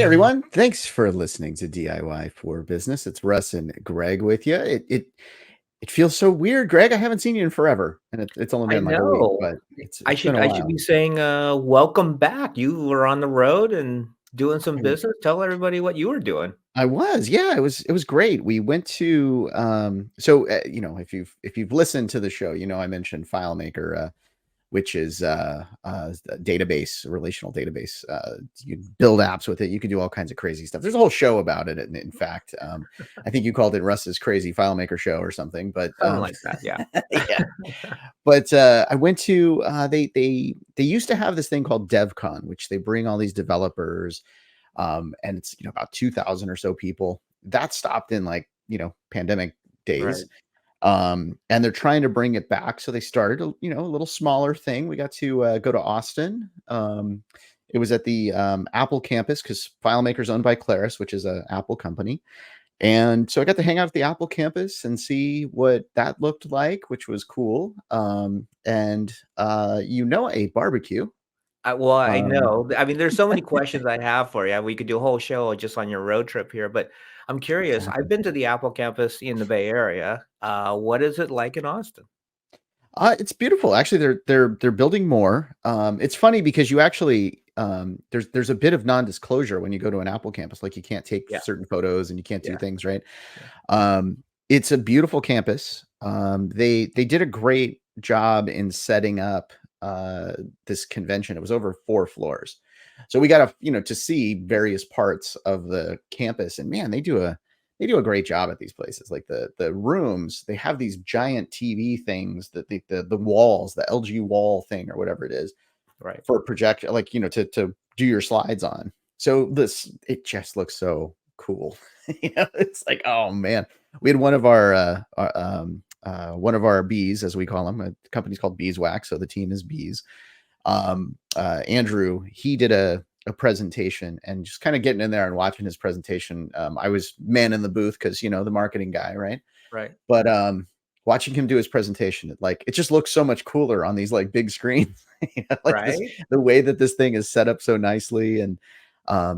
everyone. Thanks for listening to DIY for Business. It's Russ and Greg with you. It feels so weird, Greg. I haven't seen you in forever, and it's only I been like a week, know. but I it's been should a I should while. be saying, welcome back. You were on the road and doing some I, business. Tell everybody what you were doing. I was, yeah, it was great. We went to if you've listened to the show, I mentioned FileMaker, which is a database, a relational database. You can build apps with it. You can do all kinds of crazy stuff. There's a whole show about it. In fact, I think you called it Russ's Crazy FileMaker Show or something. But Something like that, yeah. yeah. But I went to they used to have this thing called DevCon, which they bring all these developers, and it's about 2,000 or so people. That stopped in pandemic days, Right. and they're trying to bring it back. So they started a little smaller thing. We got to go to Austin. It was at the Apple campus because FileMaker is owned by Claris, which is an Apple company. And so I got to hang out at the Apple campus and see what that looked like, which was cool. And a barbecue. I Um, know. I mean, there's so many questions I have for you. We could do a whole show just on your road trip here, but I'm curious. exactly. I've been to the Apple campus in the Bay Area. What is it like in Austin? It's beautiful. Actually, they're building more. It's funny because you actually there's a bit of non-disclosure when you go to an Apple campus. Like you can't take Yeah, certain photos and you can't do yeah, things, right? yeah. It's a beautiful campus. They did a great job in setting up this convention. It was over 4 floors. So we got to see various parts of the campus, and man, they do a great job at these places. Like the rooms, they have these giant TV things that the walls, the LG wall thing or whatever it is Right. for project, to do your slides on. So it just looks so cool. It's like, oh man, we had one of our bees, as we call them. A company's called Beeswax, so the team is bees. Andrew, he did a presentation, and just kind of getting in there and watching his presentation. I was man in the booth because the marketing guy, right? Right. But watching him do his presentation, it just looks so much cooler on these big screens. Like Right. the way that this thing is set up so nicely. And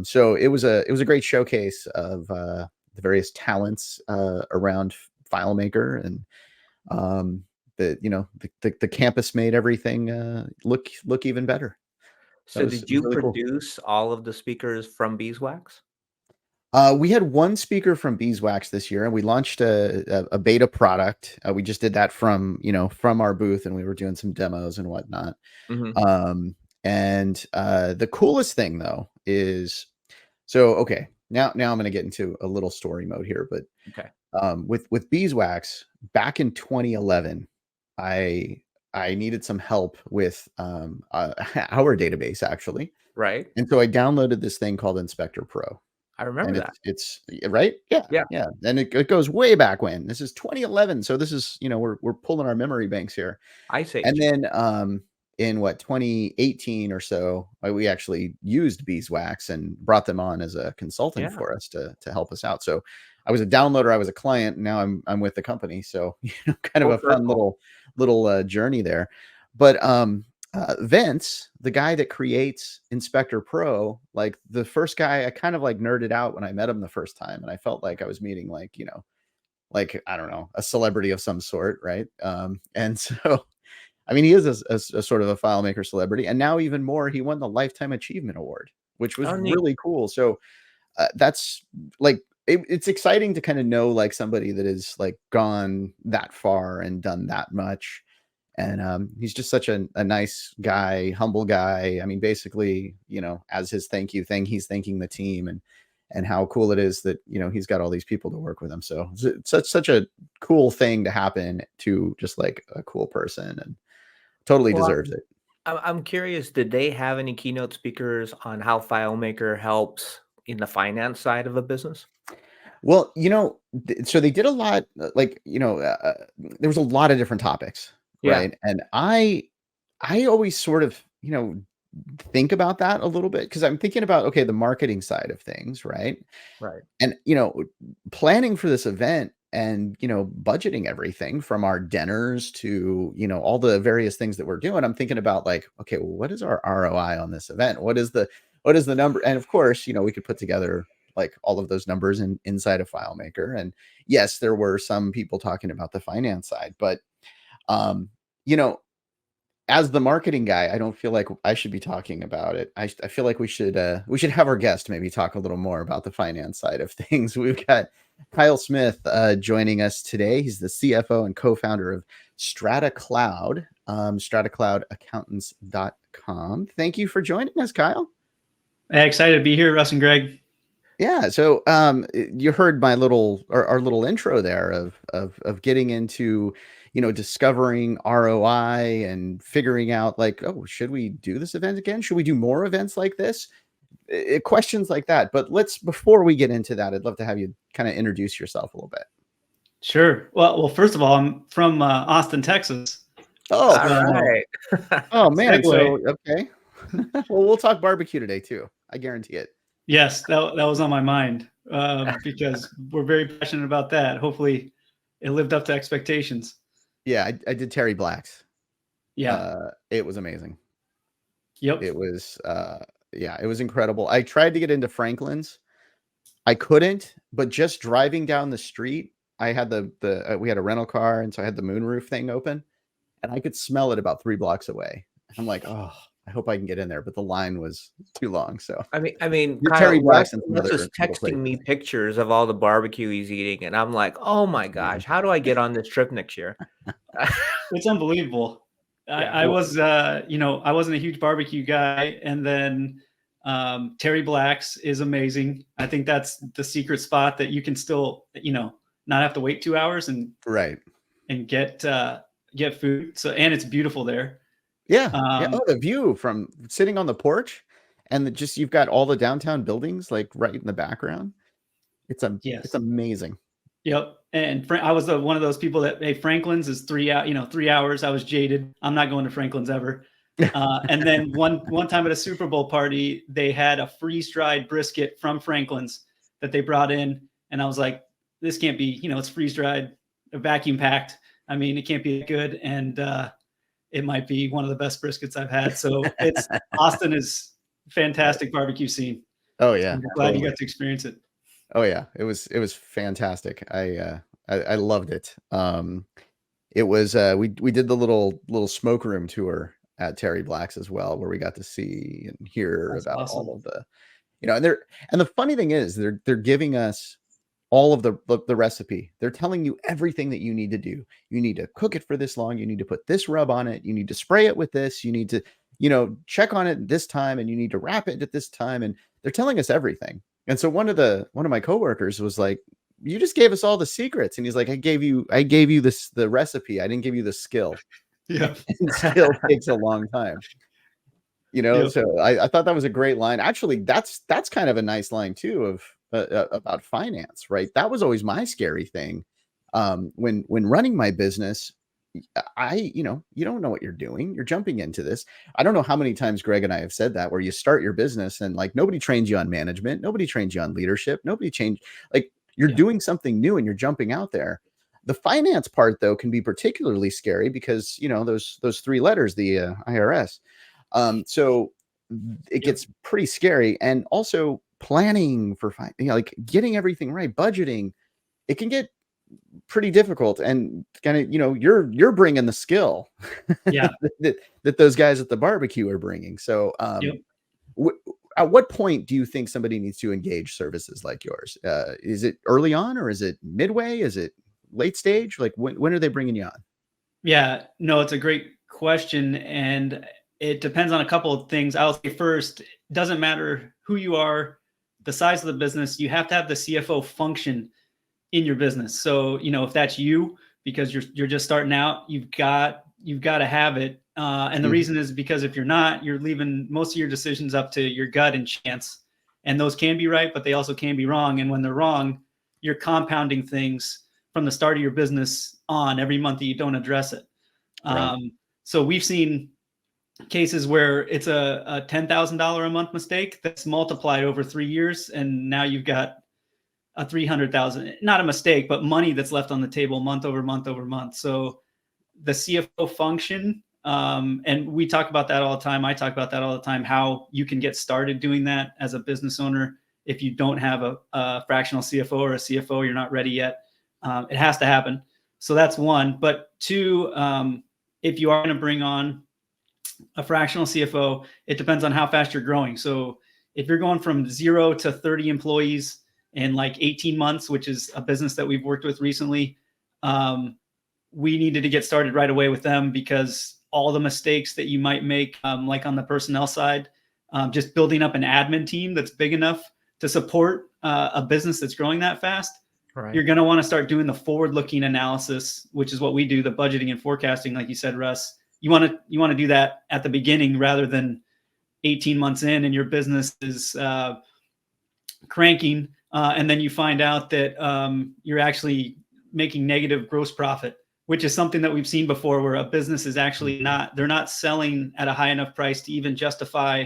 so it was a great showcase of the various talents around FileMaker. And the campus made everything look even better. That So was did it was you really cool. produce all of the speakers from Beeswax? We had one speaker from Beeswax this year, and we launched a beta product. We just did that from our booth, and we were doing some demos and whatnot. Mhm. And the coolest thing though is, so okay, now I'm going to get into a little story mode here, but Okay. with Beeswax back in 2011, I I needed some help with our database actually, Right. and so I downloaded this thing called Inspector Pro. I And remember that. it's right? Yeah, Yeah. yeah, and it goes way back when. This is 2011, so this is, we're pulling our memory banks here. Ice And Age. then, in 2018 or so, we actually used Beeswax and brought them on as a consultant Yeah. for us to help us out. So I was a downloader, I was a client, and now I'm with the company. So, kind of Full a fun circle. little journey there. But, Vince, the guy that creates Inspector Pro, like the first guy, I kind of nerded out when I met him the first time, and I felt like I was meeting I don't know, a celebrity of some sort, right? And so, I mean, he is a sort of a FileMaker celebrity, and now even more, he won the Lifetime Achievement Award, which was Oh, neat. really cool. So that's it's exciting to kind of know somebody that is gone that far and done that much. And he's just such a nice guy, humble guy. I mean, basically, as his thank you thing, he's thanking the team and how cool it is that he's got all these people to work with him. So it's such a cool thing to happen to just a cool person, and totally Well, deserves it. I'm curious, did they have any keynote speakers on how FileMaker helps in the finance side of a business? Well, so they did a lot, there was a lot of different topics, Yeah. right? And I always sort of, think about that a little bit because I'm thinking about, okay, the marketing side of things, right? Right. And, planning for this event and, budgeting everything from our dinners to, all the various things that we're doing. I'm thinking about okay, well, what is our ROI on this event? what is the number? And of course, we could put together like all of those numbers inside of FileMaker. And yes, there were some people talking about the finance side, but um, you know, as the marketing guy, I don't feel like I should be talking about it. I feel like we should have our guest maybe talk a little more about the finance side of things. We've got Kyle Smith joining us today. He's the CFO and co-founder of Strata Cloud, stratacloudaccountants.com. Thank you for joining us, Kyle. Hey, excited to be here, Russ and Greg. Yeah, so you heard my our little intro there of getting into discovering ROI and figuring out like, oh, should we do this event again? Should we do more events like this? Questions like that. But before we get into that, I'd love to have you kind of introduce yourself a little bit. Sure. Well, first of all, I'm from Austin, Texas. Oh, All right. Oh man, Segue. so okay. Well, we'll talk barbecue today too. I guarantee it. Yes, that was on my mind because we're very passionate about that. Hopefully, it lived up to expectations. Yeah, I did Terry Black's. Yeah. It was amazing. Yep. It was yeah, it was incredible. I tried to get into Franklin's. I couldn't, but just driving down the street, I had we had a rental car, and so I had the moonroof thing open, and I could smell it about 3 blocks away. I'm like, oh, I hope I can get in there, but the line was too long. So I mean, You're Kyle, Terry Russ, Black's and some Russ other is little texting me places. pictures of all the barbecue he's eating, and I'm like, oh my gosh, how do I get on this trip next year? It's unbelievable. Yeah. I was, I wasn't a huge barbecue guy, and then Terry Black's is amazing. I think that's the secret spot that you can still, not have to wait 2 hours and Right. and get food. So, and it's beautiful there. Yeah. Yeah. Oh, the view from sitting on the porch, and you've got all the downtown buildings like right in the background. It's Yes. amazing. Yep. And I was one of those people that, hey, Franklin's is 3 hours, 3 hours. I was jaded. I'm not going to Franklin's ever. And then one time at a Super Bowl party, they had a freeze-dried brisket from Franklin's that they brought in. And I was like, this can't be, it's freeze-dried, vacuum packed. I mean, it can't be good. And it might be one of the best briskets I've had. So Austin is fantastic barbecue scene. Oh yeah. I'm glad you got to experience it. Oh yeah, it was fantastic. I loved it. It was we did the little smoke room tour at Terry Black's as well, where we got to see and hear That's about awesome. all of the, and the funny thing is they're giving us all of the recipe. They're telling you everything that you need to do. You need to cook it for this long. You need to put this rub on it. You need to spray it with this. You need to, check on it this time, and you need to wrap it at this time. And they're telling us everything. And so one of my coworkers was like, "You just gave us all the secrets." And he's like, I gave you the recipe. I didn't give you the skill. Yeah. And skill takes a long time. Yep. So I thought that was a great line. Actually, that's kind of a nice line too of about finance, right? That was always my scary thing. When running my business, you don't know what you're doing. You're jumping into this. I don't know how many times Greg and I have said that, where you start your business and like nobody trains you on management, nobody trains you on leadership, like you're doing something new and you're jumping out there. The finance part though can be particularly scary because those 3 letters, the IRS. So it gets pretty scary, and also planning for like getting everything right, budgeting, it can get pretty difficult, and kind of you're bringing the skill Yeah. that those guys at the barbecue are bringing. So at what point do you think somebody needs to engage services like yours? Is it early on, or is it midway? Is it late stage? Like when are they bringing you on? Yeah, no, it's a great question, and it depends on a couple of things. I'll say first, it doesn't matter who you are, the size of the business, you have to have the CFO function in your business. So, if that's you, because you're just starting out, you've got to have it. And the reason is because if you're not, you're leaving most of your decisions up to your gut and chance. And those can be right, but they also can be wrong. And when they're wrong, you're compounding things from the start of your business on every month that you don't address it. Right. So we've seen cases where it's a $10,000 a month mistake that's multiplied over 3 years, and now you've got a 300,000, not a mistake, but money that's left on the table month over month over month. So the CFO function And we talk about that all the time. I talk about that all the time, how you can get started doing that as a business owner. If you don't have a fractional CFO or a CFO, you're not ready yet. It has to happen. So that's one. But two, if you are going to bring on a fractional CFO, it depends on how fast you're growing. So if you're going from 0 to 30 employees in like 18 months, which is a business that we've worked with recently, we needed to get started right away with them, because all the mistakes that you might make, like on the personnel side, just building up an admin team that's big enough to support a business that's growing that fast. Right. You're going to want to start doing the forward-looking analysis, which is what we do, the budgeting and forecasting, like you said, Russ. You want to do that at the beginning rather than 18 months in and your business is cranking, and then you find out that you're actually making negative gross profit, which is something that we've seen before, where a business is actually they're not selling at a high enough price to even justify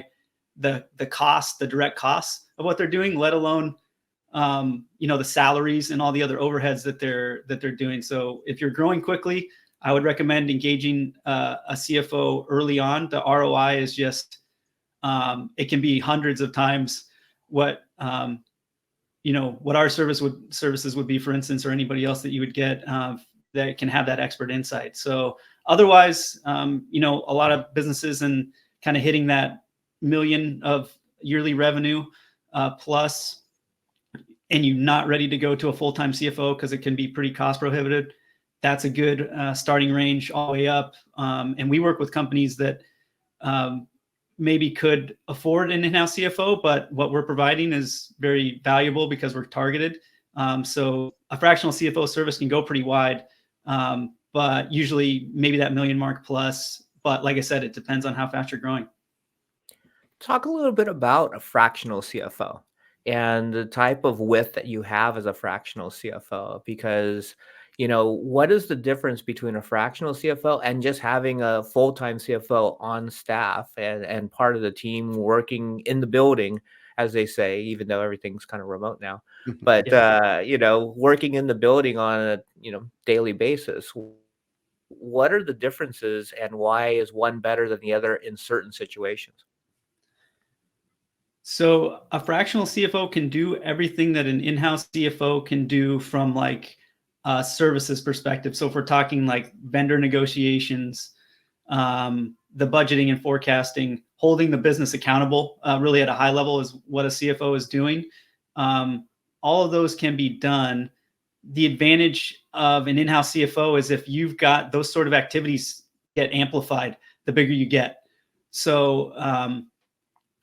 the cost, the direct costs of what they're doing, let alone the salaries and all the other overheads that they're doing. So if you're growing quickly, I would recommend engaging a CFO early on. The ROI is just it can be hundreds of times what what our services would be, for instance, or anybody else that you would get that can have that expert insight. So otherwise, a lot of businesses and kind of hitting that million of yearly revenue plus, and you're not ready to go to a full-time CFO because it can be pretty cost prohibitive, that's a good starting range all the way up. And we work with companies that maybe could afford an in-house CFO, but what we're providing is very valuable because we're targeted. So a fractional CFO service can go pretty wide, but usually maybe that million mark plus. But like I said, it depends on how fast you're growing. Talk a little bit about a fractional CFO and the type of width that you have as a fractional CFO, because what is the difference between a fractional CFO and just having a full-time CFO on staff and part of the team working in the building, as they say, even though everything's kind of remote now, but working in the building on a daily basis. What are the differences and why is one better than the other in certain situations? So a fractional CFO can do everything that an in-house CFO can do from like a services perspective. So if we're talking like vendor negotiations, the budgeting and forecasting, holding the business accountable really at a high level is what a CFO is doing. All of those can be done. The advantage of an in-house CFO is if you've got those sort of activities get amplified, the bigger you get. So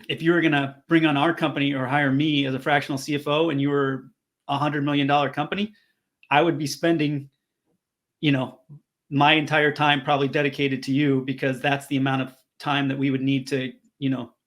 if you were going to bring on our company or hire me as a fractional CFO and you were $100 million company, I would be spending, my entire time probably dedicated to you, because that's the amount of time that we would need to,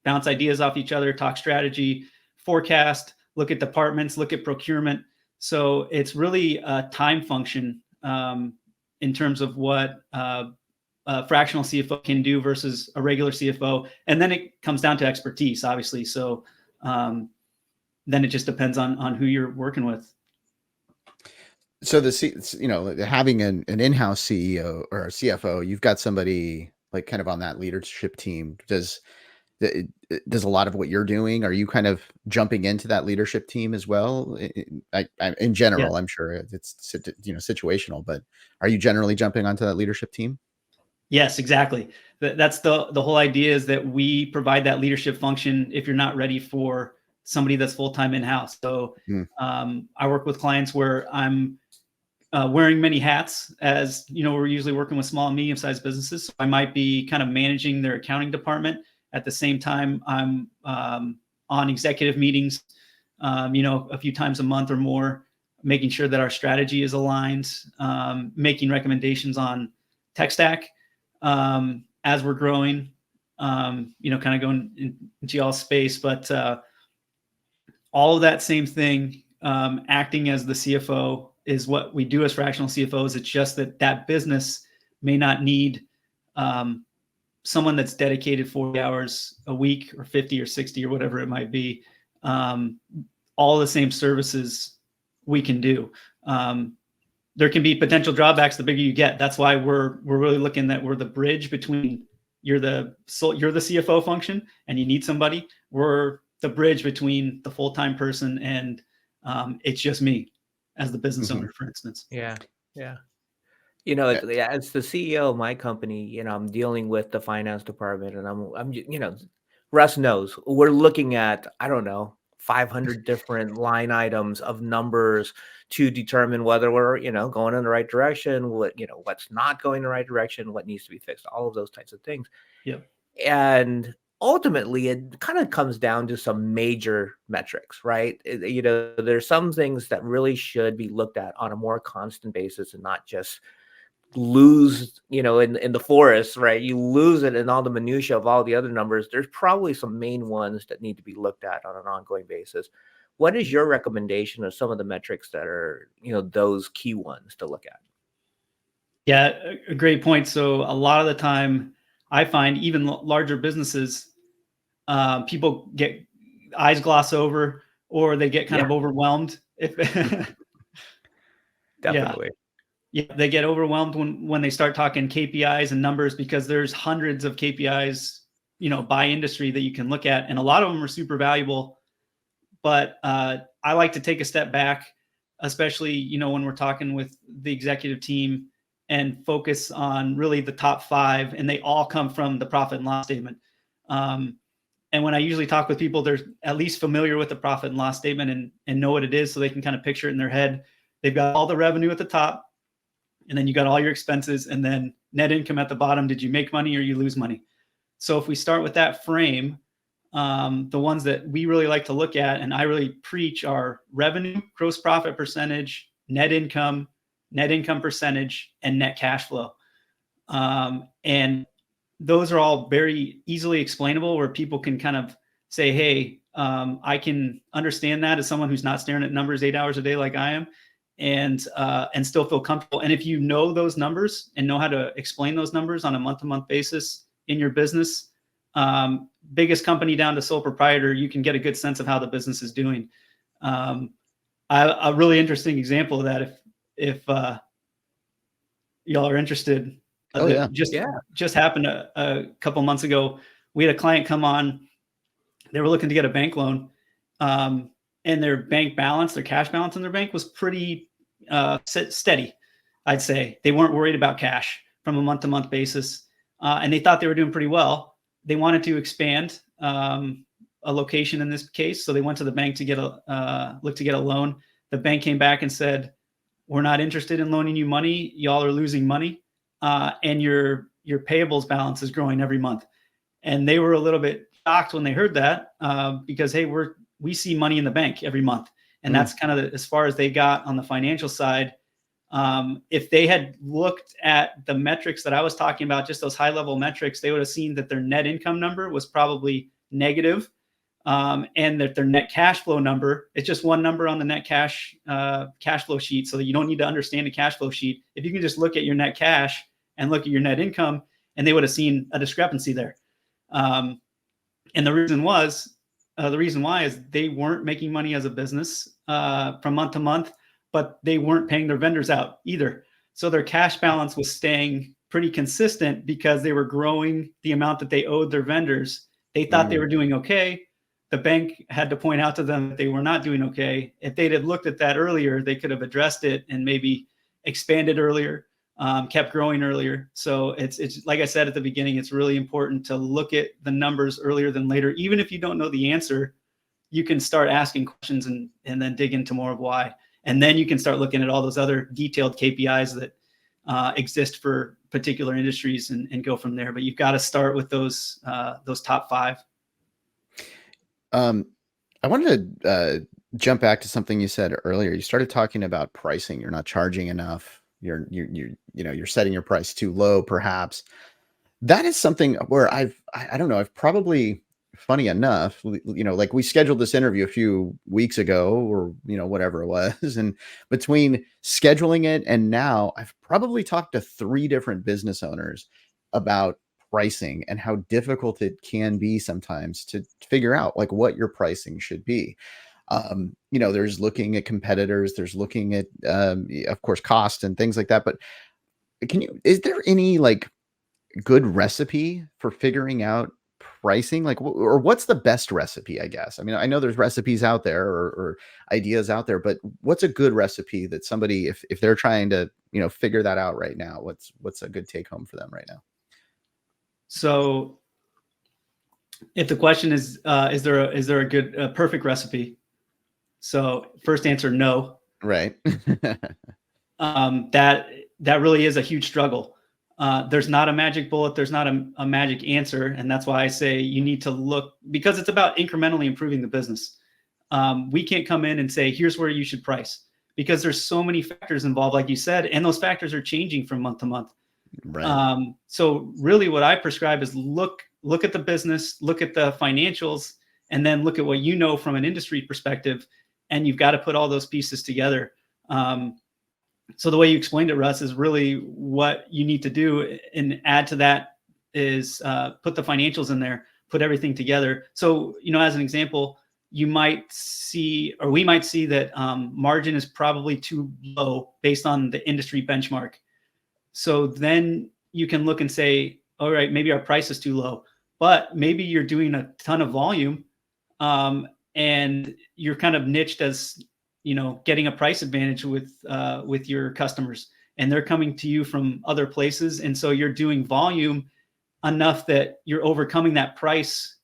bounce ideas off each other, talk strategy, forecast, look at departments, look at procurement. So it's really a time function in terms of what a fractional CFO can do versus a regular CFO. And then it comes down to expertise, obviously. So then it just depends on who you're working with. So having an in-house CEO or a CFO, you've got somebody like kind of on that leadership team. Does a lot of what you're doing, are you kind of jumping into that leadership team as well? In general, Yeah. I'm sure it's situational, but are you generally jumping onto that leadership team? Yes, exactly. That's the whole idea, is that we provide that leadership function if you're not ready for somebody that's full-time in-house. So I work with clients where I'm wearing many hats, as we're usually working with small and medium-sized businesses. So I might be kind of managing their accounting department. At the same time, I'm on executive meetings, a few times a month or more, making sure that our strategy is aligned, making recommendations on tech stack as we're growing, kind of going into y'all's space. But all of that same thing, acting as the CFO, is what we do as fractional CFOs. It's just that business may not need someone that's dedicated 40 hours a week or 50 or 60 or whatever it might be. All the same services we can do. there can be potential drawbacks the bigger you get. That's why we're really looking that we're the bridge between you're the CFO function and you need somebody. We're the bridge between the full-time person and it's just me as the business owner, for instance. Yeah. Yeah. You know, as the CEO of my company, you know, I'm dealing with the finance department, and you know, Russ knows we're looking at, I don't know, 500 different line items of numbers to determine whether we're, you know, going in the right direction, what's not going in the right direction, what needs to be fixed, all of those types of things. Yep. And ultimately, it kind of comes down to some major metrics, right? You know, there's some things that really should be looked at on a more constant basis and not just lose, you know, in the forest, right? You lose it in all the minutia of all the other numbers. There's probably some main ones that need to be looked at on an ongoing basis. What is your recommendation of some of the metrics that are, you know, those key ones to look at? Yeah, a great point. So a lot of the time I find even larger businesses, people get eyes gloss over, or they get kind of overwhelmed. Definitely. Yeah, they get overwhelmed when they start talking KPIs and numbers, because there's hundreds of KPIs, you know, by industry that you can look at, and a lot of them are super valuable. But I like to take a step back, especially, you know, when we're talking with the executive team, and focus on really the top 5, and they all come from the profit and loss statement. And when I usually talk with people, they're at least familiar with the profit and loss statement and know what it is, so they can kind of picture it in their head. They've got all the revenue at the top, and then you got all your expenses, and then net income at the bottom. Did you make money or you lose money? So if we start with that frame, the ones that we really like to look at, and I really preach, are revenue, gross profit percentage, net income percentage, and net cash flow. And those are all very easily explainable, where people can kind of say, hey, I can understand that as someone who's not staring at numbers 8 hours a day like I am, and still feel comfortable. And if you know those numbers and know how to explain those numbers on a month-to-month basis in your business, biggest company down to sole proprietor, you can get a good sense of how the business is doing. A really interesting example of that, if y'all are interested, just happened a couple months ago. We had a client come on. They were looking to get a bank loan, and their bank balance, their cash balance in their bank, was pretty steady. I'd say they weren't worried about cash from a month-to-month basis, and they thought they were doing pretty well. They wanted to expand a location in this case, so they went to the bank to get a loan. The bank came back and said, "We're not interested in loaning you money. Y'all are losing money, and your payables balance is growing every month." And they were a little bit shocked when they heard that, because, hey, we see money in the bank every month, and that's kind of as far as they got on the financial side. If they had looked at the metrics that I was talking about, just those high-level metrics, they would have seen that their net income number was probably negative, and that their net cash flow number, it's just one number on the net cash flow sheet, so that you don't need to understand the cash flow sheet. If you can just look at your net cash and look at your net income, and they would have seen a discrepancy there. And the reason why is they weren't making money as a business from month to month, but they weren't paying their vendors out either. So their cash balance was staying pretty consistent because they were growing the amount that they owed their vendors. They thought they were doing okay. The bank had to point out to them that they were not doing okay. If they'd have looked at that earlier, they could have addressed it and maybe expanded earlier, kept growing earlier. So it's like I said at the beginning, it's really important to look at the numbers earlier than later. Even if you don't know the answer, you can start asking questions and then dig into more of why. And then you can start looking at all those other detailed KPIs that exist for particular industries and go from there. But you've got to start with those top 5. I wanted to jump back to something you said earlier. You started talking about pricing. You're not charging enough. You're setting your price too low, perhaps. That is something where I don't know, I've probably, funny enough, like we scheduled this interview a few weeks ago, or, whatever it was. And between scheduling it and now, I've probably talked to 3 different business owners about pricing and how difficult it can be sometimes to figure out like what your pricing should be. There's looking at competitors, there's looking at, of course, cost and things like that. But is there any like good recipe for figuring out pricing? Like, or what's the best recipe, I guess? I mean, I know there's recipes out there or ideas out there, but what's a good recipe that somebody, if they're trying to, figure that out right now, what's a good take home for them right now? So if the question is there a good, perfect recipe? So first answer, no. Right. That really is a huge struggle. There's not a magic bullet. There's not a magic answer. And that's why I say you need to look, because it's about incrementally improving the business. We can't come in and say, here's where you should price, because there's so many factors involved, like you said, and those factors are changing from month to month. Right. So really what I prescribe is look at the business, look at the financials, and then look at what you know from an industry perspective. And you've got to put all those pieces together. So the way you explained it, Russ, is really what you need to do, and add to that is put the financials in there, put everything together. So, as an example, you might see, or we might see that margin is probably too low based on the industry benchmark. So then you can look and say, all right, maybe our price is too low, but maybe you're doing a ton of volume, and you're kind of niched as, getting a price advantage with your customers, and they're coming to you from other places. And so you're doing volume enough that you're overcoming that price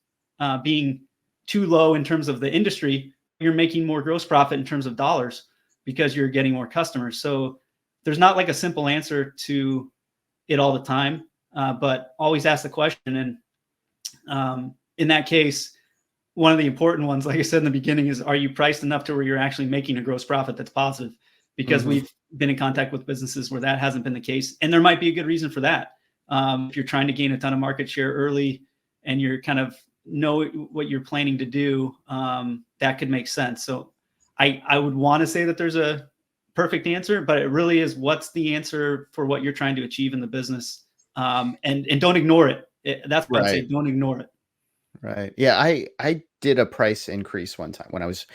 being too low in terms of the industry. You're making more gross profit in terms of dollars because you're getting more customers. So there's not like a simple answer to it all the time, but always ask the question. And in that case, one of the important ones, like I said in the beginning, is, are you priced enough to where you're actually making a gross profit that's positive? Because we've been in contact with businesses where that hasn't been the case. And there might be a good reason for that. If you're trying to gain a ton of market share early and you're kind of know what you're planning to do, that could make sense. So I would want to say that there's a perfect answer, but it really is, what's the answer for what you're trying to achieve in the business? And don't ignore it. That's what I'd say. Don't ignore it. Right. Yeah. I did a price increase one time when I was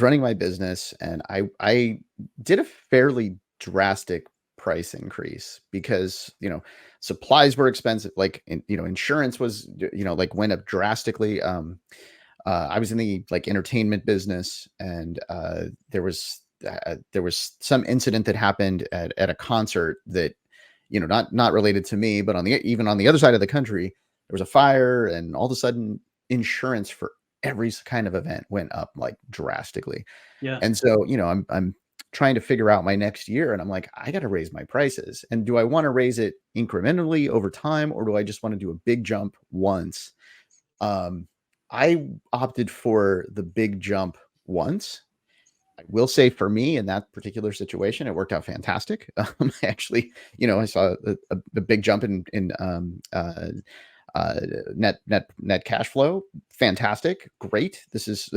running my business, and I did a fairly drastic price increase because, supplies were expensive. Like, insurance was, like went up drastically. I was in the like entertainment business, and there was some incident that happened at a concert that, not related to me, but even on the other side of the country, there was a fire, and all of a sudden insurance for every kind of event went up like drastically. Yeah. And so, I'm trying to figure out my next year, and I'm like, I got to raise my prices. And do I want to raise it incrementally over time, or do I just want to do a big jump once? I opted for the big jump once. I will say, for me, in that particular situation, it worked out fantastic. Actually, I saw a big jump in net cash flow. Fantastic. Great. This is,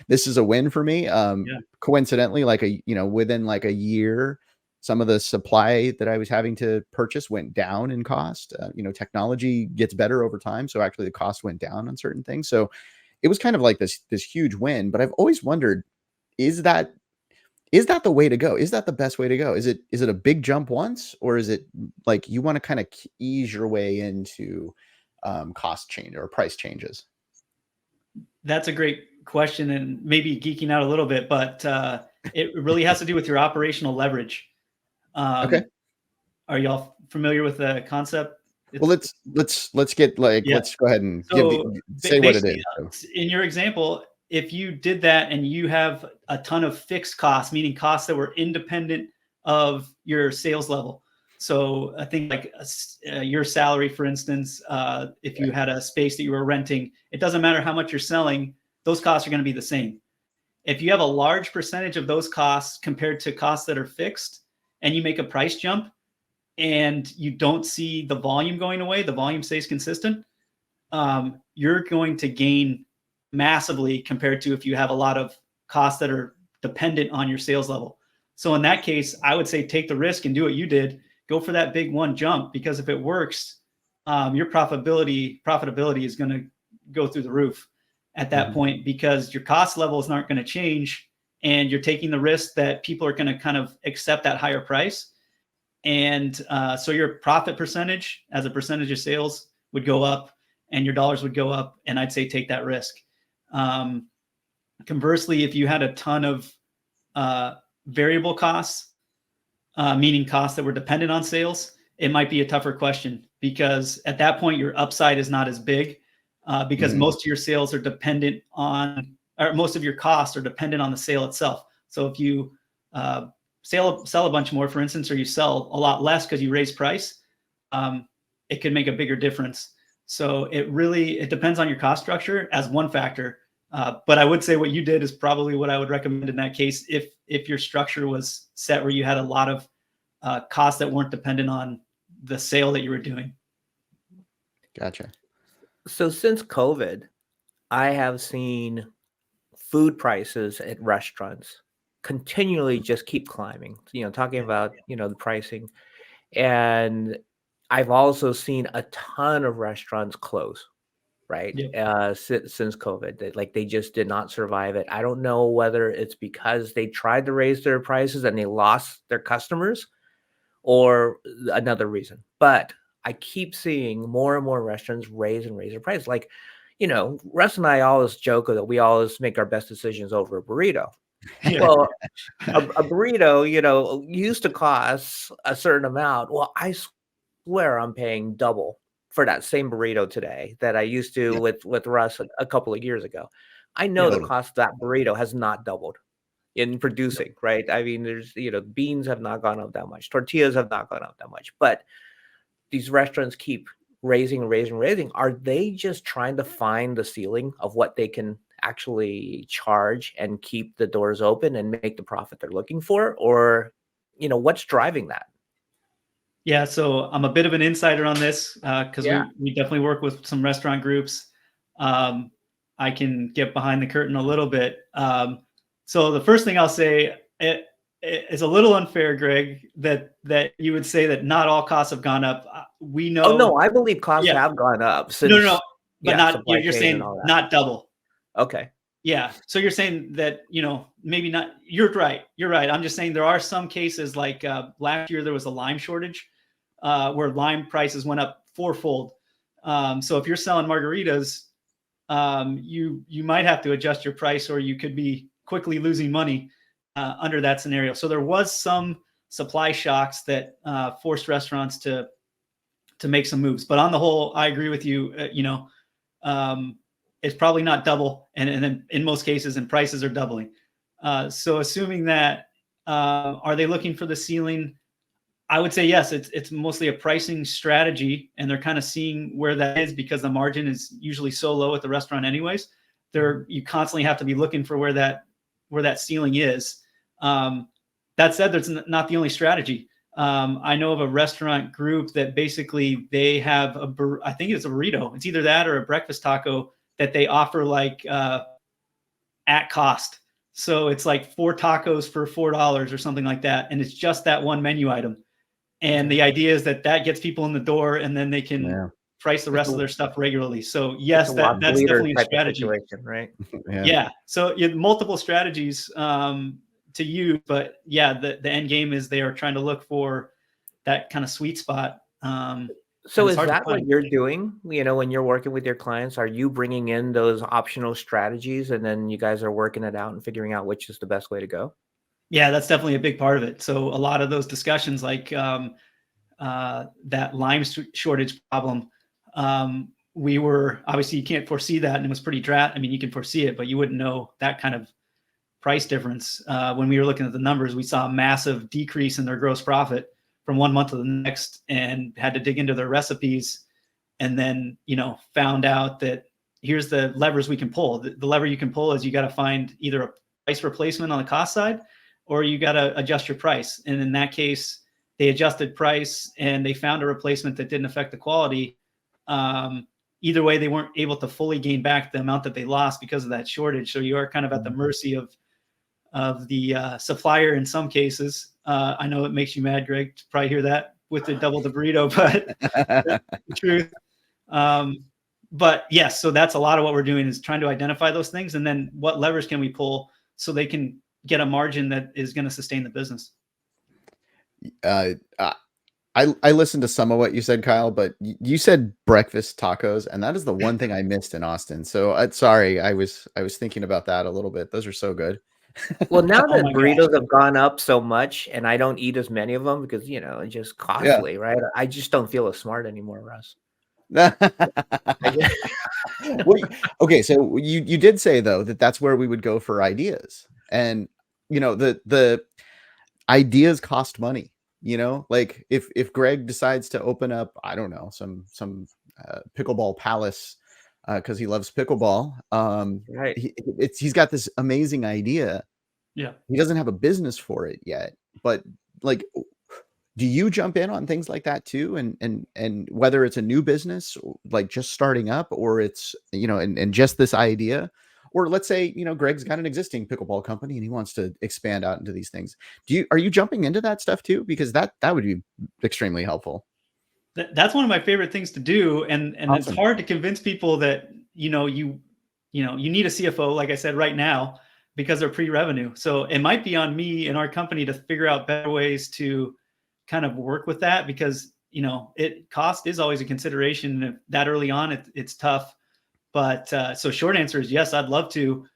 this is a win for me. Coincidentally, like within like a year, some of the supply that I was having to purchase went down in cost. Technology gets better over time. So actually the cost went down on certain things. So it was kind of like this huge win, but I've always wondered, is that the way to go? Is that the best way to go? Is it a big jump once, or is it like you want to kind of ease your way into cost change or price changes? That's a great question, and maybe geeking out a little bit, but it really has to do with your operational leverage. Okay. Are y'all familiar with the concept? Well, let's get like, let's go ahead and say what it is. In your example, if you did that and you have a ton of fixed costs, meaning costs that were independent of your sales level. So I think like your salary, for instance, if you had a space that you were renting, it doesn't matter how much you're selling, those costs are going to be the same. If you have a large percentage of those costs compared to costs that are fixed, and you make a price jump and you don't see the volume going away, the volume stays consistent, you're going to gain massively compared to if you have a lot of costs that are dependent on your sales level. So in that case, I would say take the risk and do what you did. Go for that big one jump, because if it works, your profitability is going to go through the roof. at that point, because your cost levels aren't going to change, and you're taking the risk that people are going to kind of accept that higher price. And so your profit percentage as a percentage of sales would go up, and your dollars would go up. And I'd say take that risk. Conversely, if you had a ton of variable costs, meaning costs that were dependent on sales, it might be a tougher question, because at that point your upside is not as big, because most of your sales are dependent on, or most of your costs are dependent on the sale itself. So if you sell a bunch more, for instance, or you sell a lot less because you raise price, it could make a bigger difference. So it depends on your cost structure as one factor. But I would say what you did is probably what I would recommend in that case, if your structure was set where you had a lot of costs that weren't dependent on the sale that you were doing. Gotcha. So since COVID, I have seen food prices at restaurants continually just keep climbing, talking about, the pricing. And I've also seen a ton of restaurants close, right? Yep. Since COVID, they just did not survive it. I don't know whether it's because they tried to raise their prices and they lost their customers, or another reason. But I keep seeing more and more restaurants raise their price. Russ and I always joke that we always make our best decisions over a burrito. Yeah. Well, a burrito, used to cost a certain amount. Well, I swear I'm paying double for that same burrito today that I used to with Russ a couple of years ago. I know the cost of that burrito has not doubled in producing, right? I mean, there's, beans have not gone up that much. Tortillas have not gone up that much. But these restaurants keep raising. Are they just trying to find the ceiling of what they can actually charge and keep the doors open and make the profit they're looking for? Or, what's driving that? Yeah, so I'm a bit of an insider on this, because we definitely work with some restaurant groups. I can get behind the curtain a little bit. So the first thing I'll say, it is a little unfair, Greg, that you would say that not all costs have gone up. We know. Oh no, I believe costs have gone up. Since, no, but not. You're saying not double. Okay. Yeah. So you're saying that, maybe not. You're right. I'm just saying there are some cases, like last year there was a lime shortage, where lime prices went up fourfold. So if you're selling margaritas, you might have to adjust your price, or you could be quickly losing money under that scenario. So there was some supply shocks that forced restaurants to make some moves. But on the whole, I agree with you. It's probably not double, and then in most cases, and prices are doubling. So assuming that, are they looking for the ceiling? I would say yes. It's mostly a pricing strategy, and they're kind of seeing where that is, because the margin is usually so low at the restaurant anyways. You constantly have to be looking for where that ceiling is. That said, that's not the only strategy. I know of a restaurant group that basically they have I think it's a burrito. It's either that or a breakfast taco that they offer at cost. So it's like 4 tacos for $4 or something like that. And it's just that one menu item. And the idea is that gets people in the door, and then they can price the rest of their stuff regularly. So yes, that's definitely a strategy, right? Yeah. So you have multiple strategies to use, but the end game is they are trying to look for that kind of sweet spot. So is that what you're doing? When you're working with your clients, are you bringing in those optional strategies, and then you guys are working it out and figuring out which is the best way to go? Yeah, that's definitely a big part of it. So a lot of those discussions, like that lime shortage problem, we were, obviously you can't foresee that, and it was pretty you can foresee it, but you wouldn't know that kind of price difference. When we were looking at the numbers, we saw a massive decrease in their gross profit from one month to the next, and had to dig into their recipes, and then found out that here's the levers we can pull. The lever you can pull is you got to find either a price replacement on the cost side, or you got to adjust your price. And in that case, they adjusted price and they found a replacement that didn't affect the quality. Either way, they weren't able to fully gain back the amount that they lost because of that shortage. So you are kind of at the mercy of the supplier in some cases. I know it makes you mad, Greg, to probably hear that with the double the burrito, but the truth. But yes, so that's a lot of what we're doing is trying to identify those things, and then what levers can we pull so they can get a margin that is going to sustain the business. Uh, I listened to some of what you said, Kyle, but you said breakfast tacos, and that is the one thing I missed in Austin. So sorry, I was thinking about that a little bit. Those are so good. Well, now Oh that my gosh. burritos have gone up so much, and I don't eat as many of them because it's just costly, right? I just don't feel as smart anymore, Russ. Well, okay, so you did say though that that's where we would go for ideas, and the ideas cost money. Like if Greg decides to open up, I don't know, some pickleball palace because he loves pickleball, Right. he's got this amazing idea. Yeah. He doesn't have a business for it yet, but like, do you jump in on things like that too? And whether it's a new business, like just starting up, or it's, and just this idea, or let's say, Greg's got an existing pickleball company and he wants to expand out into these things. Are you jumping into that stuff too? Because that would be extremely helpful. That's one of my favorite things to do. And Awesome. It's hard to convince people that, you need a CFO, like I said, right now, because they're pre-revenue. So it might be on me and our company to figure out better ways to kind of work with that, because, cost is always a consideration. If that early on, it's tough. But so short answer is yes, I'd love to.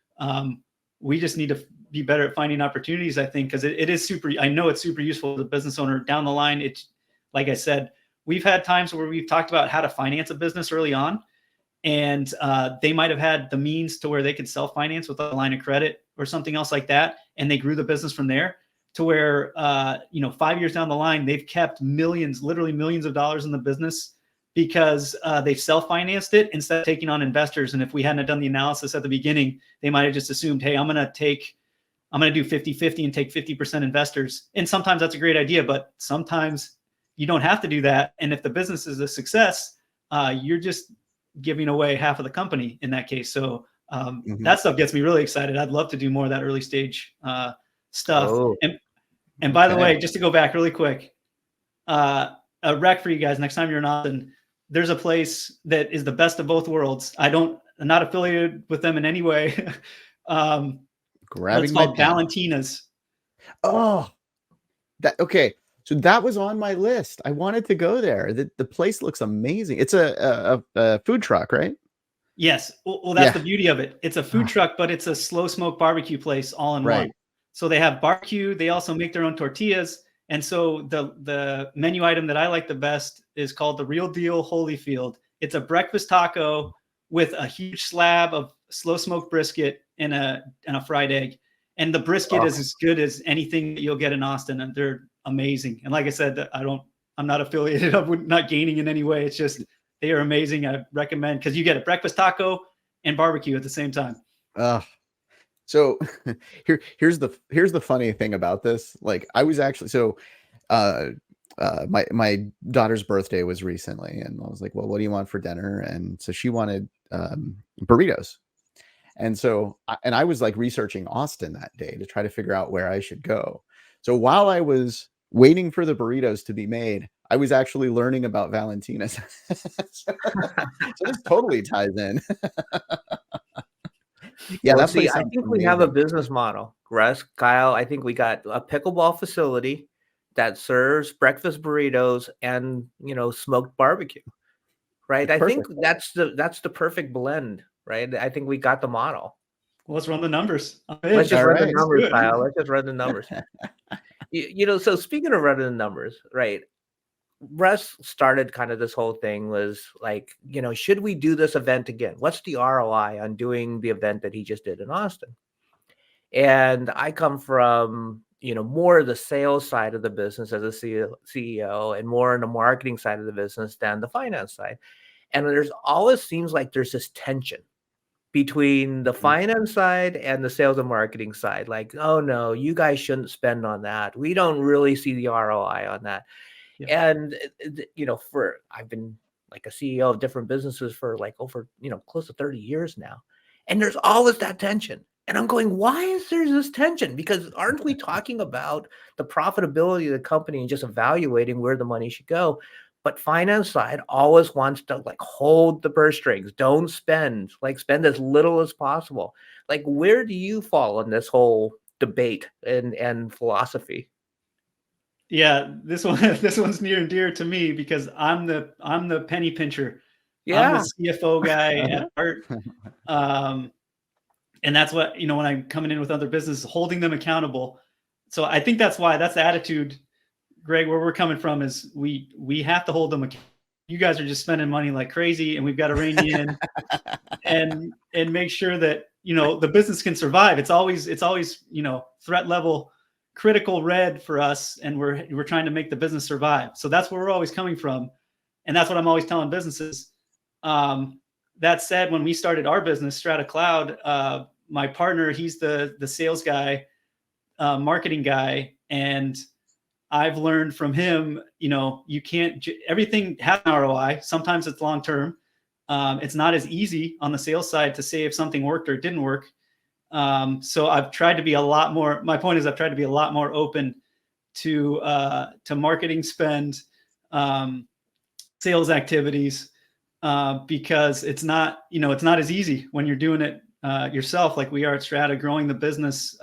We just need to be better at finding opportunities, I think, because it is I know it's super useful to the business owner down the line. It's like I said, we've had times where we've talked about how to finance a business early on, and they might have had the means to where they could self-finance with a line of credit or something else like that, and they grew the business from there to where 5 years down the line, they've kept literally millions of dollars in the business because they've self-financed it instead of taking on investors. And if we hadn't done the analysis at the beginning, they might have just assumed, hey, I'm going to do 50-50 and take 50% investors. And sometimes that's a great idea, but sometimes you don't have to do that. And if the business is a success, you're just giving away half of the company in that case. So that stuff gets me really excited. I'd love to do more of that early stage stuff. Oh. And by the way, just to go back really quick, a rec for you guys, next time you're in Austin, there's a place that is the best of both worlds. I'm not affiliated with them in any way. It's called Valentina's. Oh, okay. So that was on my list. I wanted to go there. The place looks amazing. It's a food truck, right? Yes. Well, that's the beauty of it. It's a food truck, but it's a slow smoke barbecue place all in one. So they have barbecue. They also make their own tortillas. And so the menu item that I like the best is called the Real Deal Holyfield. It's a breakfast taco with a huge slab of slow smoked brisket and a fried egg. And the brisket is as good as anything that you'll get in Austin, and they're amazing. And like I said, I'm not affiliated. I'm not gaining in any way. It's just they are amazing. I recommend, because you get a breakfast taco and barbecue at the same time. So here's the funny thing about this. Like, I was actually my daughter's birthday was recently, and I was like, well, what do you want for dinner? And so she wanted burritos. And so I was like researching Austin that day to try to figure out where I should go. So while I was waiting for the burritos to be made, I was actually learning about Valentina's. So this totally ties in. Yeah, Well, that's see, I think we have a business model, Russ, Kyle. I think we got a pickleball facility that serves breakfast burritos and smoked barbecue, right? I think that's the perfect blend, right? I think we got the model. Well, let's run the numbers. Let's just run the numbers, Kyle. Let's just run the numbers. So speaking of running the numbers, right? Russ started kind of this whole thing was like, should we do this event again? What's the ROI on doing the event that he just did in Austin? And I come from, more the sales side of the business as a CEO and more in the marketing side of the business than the finance side. And there's always seems like there's this tension between the finance side and the sales and marketing side. Like, oh no, you guys shouldn't spend on that. We don't really see the ROI on that. Yeah. And, I've been like a CEO of different businesses for like over, close to 30 years now. And there's always that tension. And I'm going, why is there this tension? Because aren't we talking about the profitability of the company and just evaluating where the money should go? but finance side always wants to like hold the purse strings, don't spend, like spend as little as possible. Like, where do you fall in this whole debate and philosophy? Yeah, this one this one's near and dear to me because I'm the penny pincher. I'm the Yeah. CFO guy at heart. Um, and that's what, when I'm coming in with other businesses, holding them accountable. So I think that's the attitude, Greg, where we're coming from is we have to hold them accountable. You guys are just spending money like crazy, and we've got to rein you in and make sure that the business can survive. It's always threat level critical red for us, and we're trying to make the business survive. So that's where we're always coming from, and that's what I'm always telling businesses. That said, when we started our business, Strata Cloud, my partner, he's the sales guy, marketing guy, and I've learned from him, you can't, everything has an ROI. Sometimes it's long term. It's not as easy on the sales side to say if something worked or didn't work. So I've tried to be a lot more, my point is I've tried to be a lot more open to marketing spend, sales activities, because it's not as easy when you're doing it yourself, like we are at Strata, growing the business.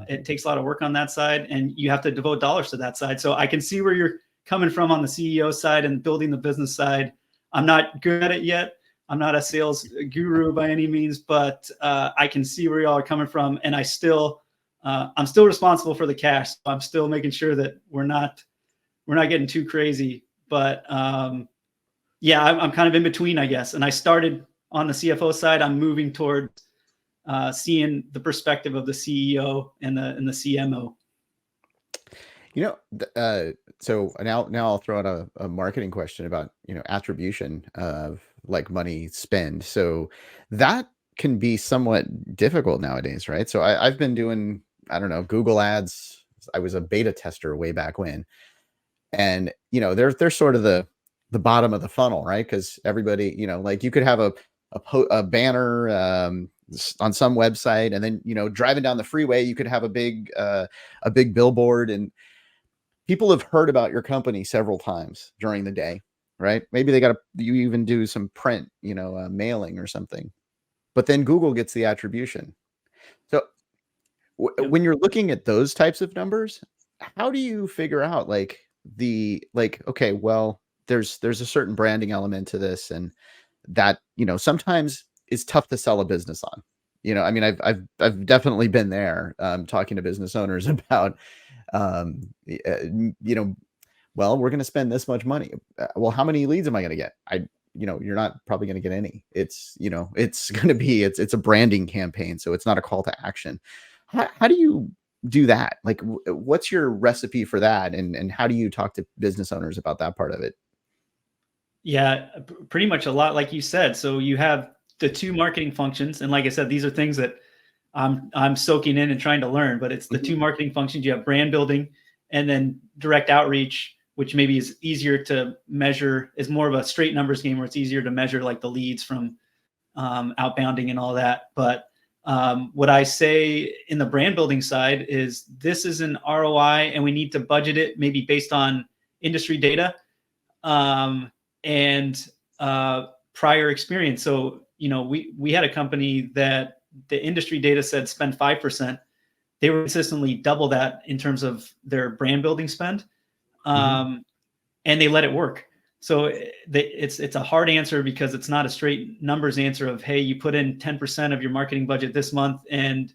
It takes a lot of work on that side, and you have to devote dollars to that side. So I can see where you're coming from on the CEO side and building the business side. I'm not good at it yet. I'm not a sales guru by any means, but I can see where y'all are coming from, and I'm still responsible for the cash. So I'm still making sure that we're not getting too crazy. But yeah, I'm kind of in between, I guess. And I started on the CFO side. I'm moving towards seeing the perspective of the CEO and the CMO. So now I'll throw out a marketing question about, attribution of like money spend. So that can be somewhat difficult nowadays, right? So I've been doing, I don't know, Google ads. I was a beta tester way back when, and they're sort of the bottom of the funnel, right? Because everybody, like you could have a banner on some website, and then driving down the freeway, you could have a big billboard, and people have heard about your company several times during the day, right? Maybe you even do some print, mailing or something, but then Google gets the attribution. So Yep. when you're looking at those types of numbers, how do you figure out okay, well, there's a certain branding element to this, and that, sometimes is tough to sell a business on. I mean, I've definitely been there, talking to business owners about, well, we're going to spend this much money. Well, how many leads am I going to get? You're not probably going to get any. It's going to be, it's a branding campaign. So it's not a call to action. How do you do that? Like, what's your recipe for that? And how do you talk to business owners about that part of it? Yeah, pretty much a lot, like you said. So you have the two marketing functions, and like I said, these are things that I'm soaking in and trying to learn. But it's the two marketing functions. You have brand building, and then direct outreach, which maybe is easier to measure. Is more of a straight numbers game where it's easier to measure, like the leads from outbounding and all that. But what I say in the brand building side is this is an ROI, and we need to budget it maybe based on industry data. And prior experience. So, we had a company that the industry data said spend 5%. They were consistently double that in terms of their brand building spend. And they let it work. So it's a hard answer because it's not a straight numbers answer of, hey, you put in 10% of your marketing budget this month, and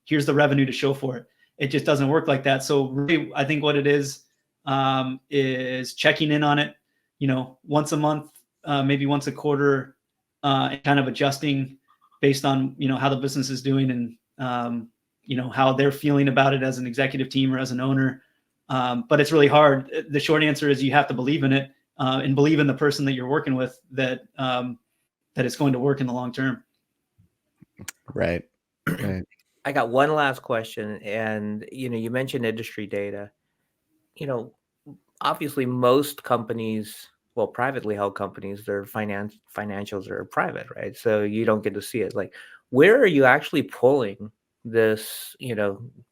here's the revenue to show for it. It just doesn't work like that. So really, I think what it is checking in on it, once a month, maybe once a quarter, and kind of adjusting based on, how the business is doing, and, how they're feeling about it as an executive team or as an owner. But it's really hard. The short answer is you have to believe in it, and believe in the person that you're working with, that it's going to work in the long term. Right. Right. I got one last question, and you mentioned industry data. Obviously most companies, well, privately held companies, their financials are private, right? So you don't get to see it. Like, where are you actually pulling this,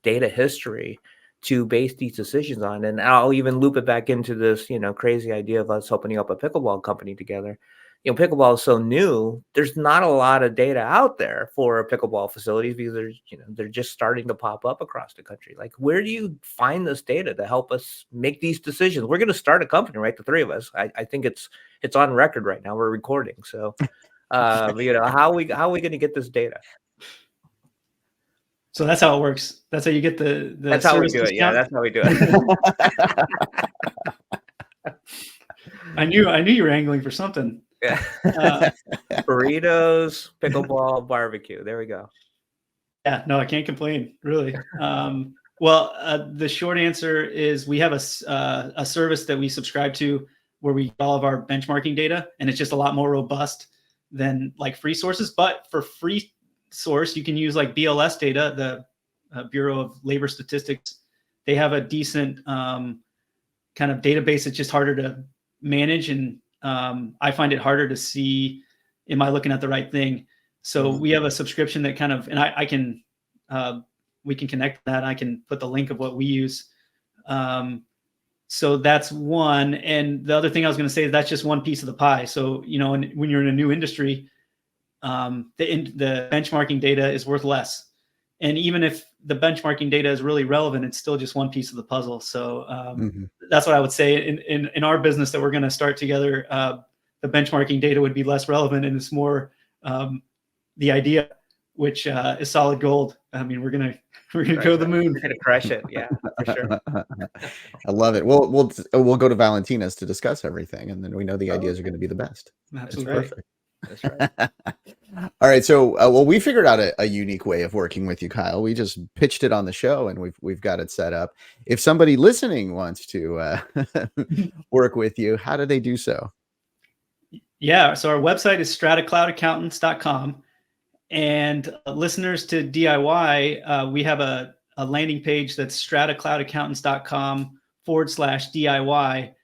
data history to base these decisions on. And I'll even loop it back into this, crazy idea of us opening up a pickleball company together. Pickleball is so new. There's not a lot of data out there for pickleball facilities because they're just starting to pop up across the country. Like, where do you find this data to help us make these decisions? We're going to start a company, right? The three of us. I think it's on record right now. We're recording. So, how are we going to get this data? So that's how it works. That's how you get the That's how we do it. Yeah, that's how we do it. I knew you were angling for something. Yeah. Burritos, pickleball, barbecue. There we go. Yeah, no, I can't complain, really. Well, the short answer is we have a service that we subscribe to where we get all of our benchmarking data, and it's just a lot more robust than like free sources. But for free source, you can use like BLS data, the Bureau of Labor Statistics. They have a decent kind of database. It's just harder to manage, and I find it harder to see, am I looking at the right thing? So we have a subscription that kind of, and I can, we can connect that. I can put the link of what we use. So that's one. And the other thing I was going to say is that's just one piece of the pie. So, when you're in a new industry, the benchmarking data is worth less. And even if the benchmarking data is really relevant, it's still just one piece of the puzzle. So that's what I would say in our business that we're going to start together. The benchmarking data would be less relevant, and it's more the idea, which is solid gold. I mean, we're gonna go to the moon. We're gonna crush it. Yeah, for sure. I love it. We'll go to Valentina's to discuss everything, and then we know the ideas are going to be the best. Absolutely. That's perfect. That's right. All right. So, we figured out a unique way of working with you, Kyle. We just pitched it on the show, and we've got it set up. If somebody listening wants to work with you, how do they do so? Yeah. So our website is stratacloudaccountants.com, and listeners to DIY, we have a landing page that's stratacloudaccountants.com/DIY.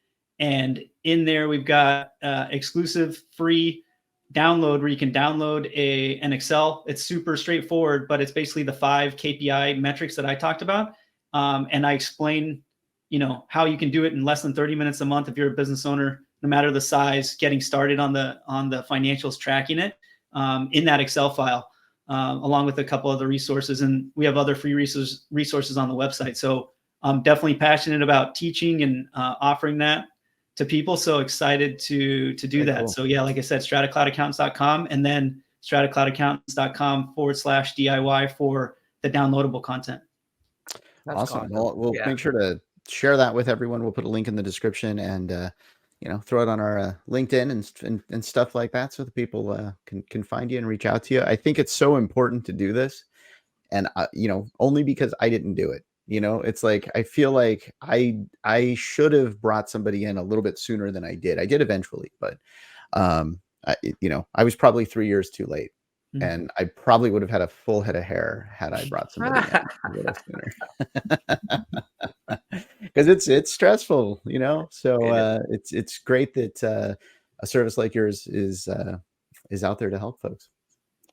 And in there, we've got exclusive free download where you can download an Excel. It's super straightforward, but it's basically the 5 KPI metrics that I talked about. And I explain, how you can do it in less than 30 minutes a month if you're a business owner, no matter the size, getting started on the financials, tracking it in that Excel file, along with a couple other resources. And we have other free resources on the website. So I'm definitely passionate about teaching and offering that to people. So excited to do that. Cool. So yeah, like I said, stratacloudaccountants.com, and then stratacloudaccountants.com/DIY for the downloadable content. That's awesome. We'll make sure to share that with everyone. We'll put a link in the description, and throw it on our LinkedIn and stuff like that, so that people can find you and reach out to you. I think it's so important to do this, and only because I didn't do it. It's like, I feel like I should have brought somebody in a little bit sooner than I did. I did eventually, but I was probably 3 years too late, and I probably would have had a full head of hair had I brought somebody in a little sooner. Because it's stressful, so it's great that a service like yours is out there to help folks.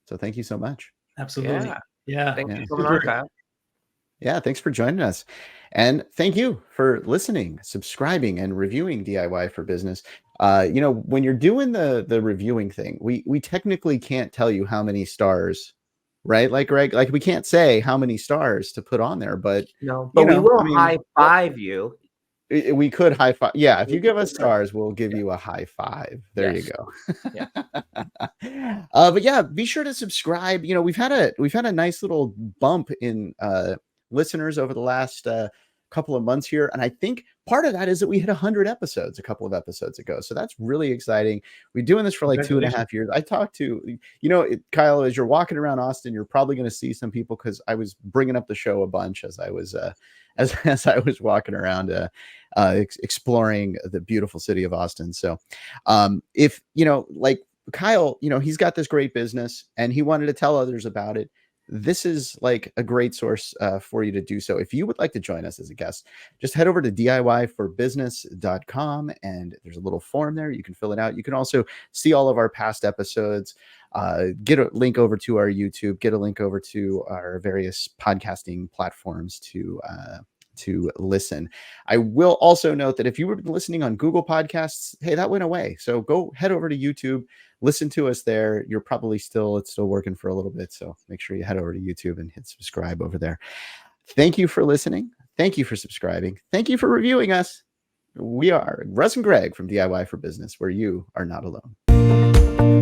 So thank you so much. Absolutely. Yeah. Thank you so much, Kyle. Yeah, thanks for joining us. And thank you for listening, subscribing, and reviewing DIY for Business. When you're doing the reviewing thing, we technically can't tell you how many stars, right? Like, Greg, we can't say how many stars to put on there, but no, but we will high five you. We could high five. Yeah, if you give us stars, we'll give you a high five. There you go. Yeah. But yeah, be sure to subscribe. We've had a nice little bump in listeners over the last couple of months here, and I think part of that is that we hit 100 episodes a couple of episodes ago, so that's really exciting. We're doing this for like 2.5 years. I talked to Kyle, as you're walking around Austin, you're probably going to see some people, because I was bringing up the show a bunch as I was as I was walking around exploring the beautiful city of Austin. So if like Kyle, he's got this great business and he wanted to tell others about it, this is like a great source for you to do so. If you would like to join us as a guest, just head over to DIYforbusiness.com, and there's a little form there. You can fill it out. You can also see all of our past episodes, get a link over to our YouTube, get a link over to our various podcasting platforms to to listen. I will also note that if you were listening on Google Podcasts, hey, that went away. So go head over to YouTube, listen to us there. You're probably it's still working for a little bit. So make sure you head over to YouTube and hit subscribe over there. Thank you for listening. Thank you for subscribing. Thank you for reviewing us. We are Russ and Greg from DIY for Business, where you are not alone.